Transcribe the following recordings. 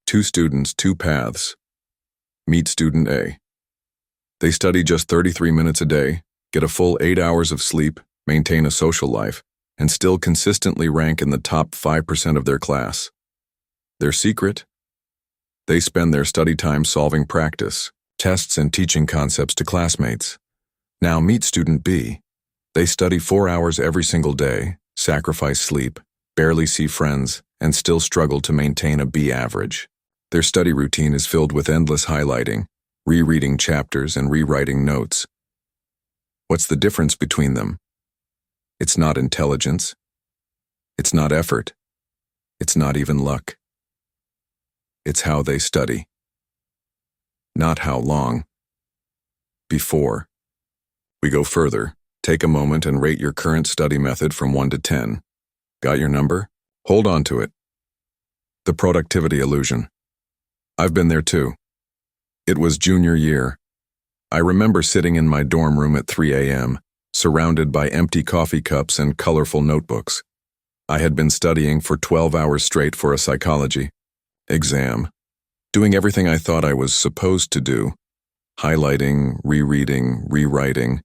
Two students, two paths. Meet student A. They study just 33 minutes a day, get a full 8 hours of sleep, maintain a social life, and still consistently rank in the top 5% of their class. Their secret? They spend their study time solving practice, tests, and teaching concepts to classmates. Now meet student B. They study 4 hours every single day, sacrifice sleep, barely see friends, and still struggle to maintain a B average. Their study routine is filled with endless highlighting, rereading chapters, and rewriting notes. What's the difference between them? It's not intelligence. It's not effort. It's not even luck. It's how they study. Not how long. Before we go further, take a moment and rate your current study method from 1 to 10. Got your number? Hold on to it. The productivity illusion. I've been there too. It was junior year. I remember sitting in my dorm room at 3 a.m., surrounded by empty coffee cups and colorful notebooks. I had been studying for 12 hours straight for a psychology exam, doing everything I thought I was supposed to do, highlighting, rereading, rewriting,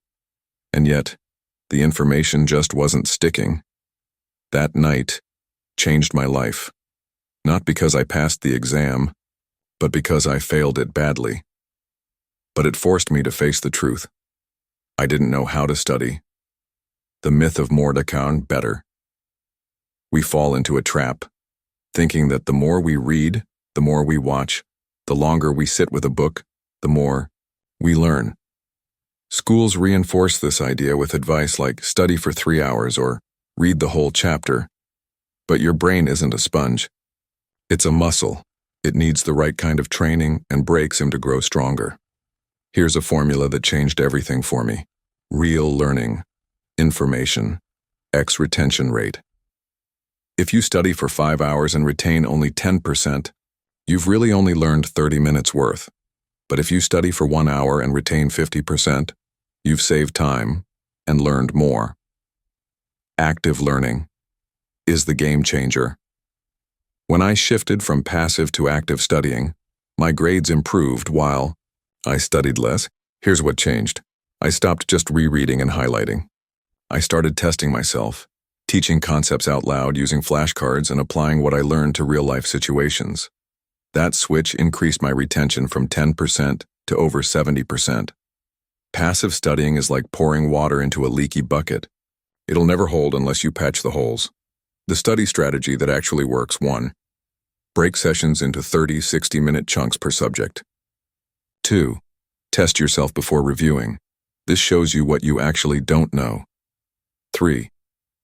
and yet the information just wasn't sticking. That night changed my life, not because I passed the exam, but because I failed it badly. But it forced me to face the truth. I didn't know how to study. The myth of more to count better. We fall into a trap, thinking that the more we read, the more we watch, the longer we sit with a book, the more we learn. Schools reinforce this idea with advice like study for 3 hours or read the whole chapter. But your brain isn't a sponge. It's a muscle. It needs the right kind of training and breaks him to grow stronger. Here's a formula that changed everything for me. Real learning, information, X retention rate. If you study for 5 hours and retain only 10%, you've really only learned 30 minutes worth. But if you study for 1 hour and retain 50%, you've saved time and learned more. Active learning is the game changer. When I shifted from passive to active studying, my grades improved while I studied less. Here's what changed. I stopped just rereading and highlighting. I started testing myself, teaching concepts out loud using flashcards and applying what I learned to real-life situations. That switch increased my retention from 10% to over 70%. Passive studying is like pouring water into a leaky bucket. It'll never hold unless you patch the holes. The study strategy that actually works: 1. Break sessions into 30, 60-minute chunks per subject. 2. Test yourself before reviewing. This shows you what you actually don't know. 3.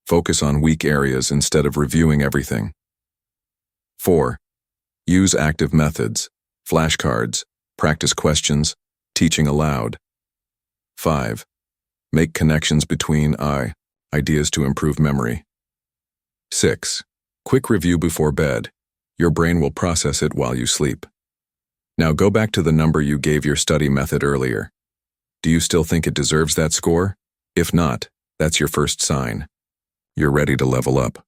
Focus on weak areas instead of reviewing everything. 4. Use active methods, flashcards, practice questions, teaching aloud. 5. Make connections between ideas to improve memory. 6. Quick review before bed. Your brain will process it while you sleep. Now go back to the number you gave your study method earlier. Do you still think it deserves that score? If not, that's your first sign. You're ready to level up.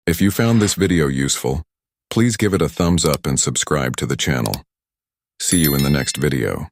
If you found this video useful, please give it a thumbs up and subscribe to the channel. See you in the next video.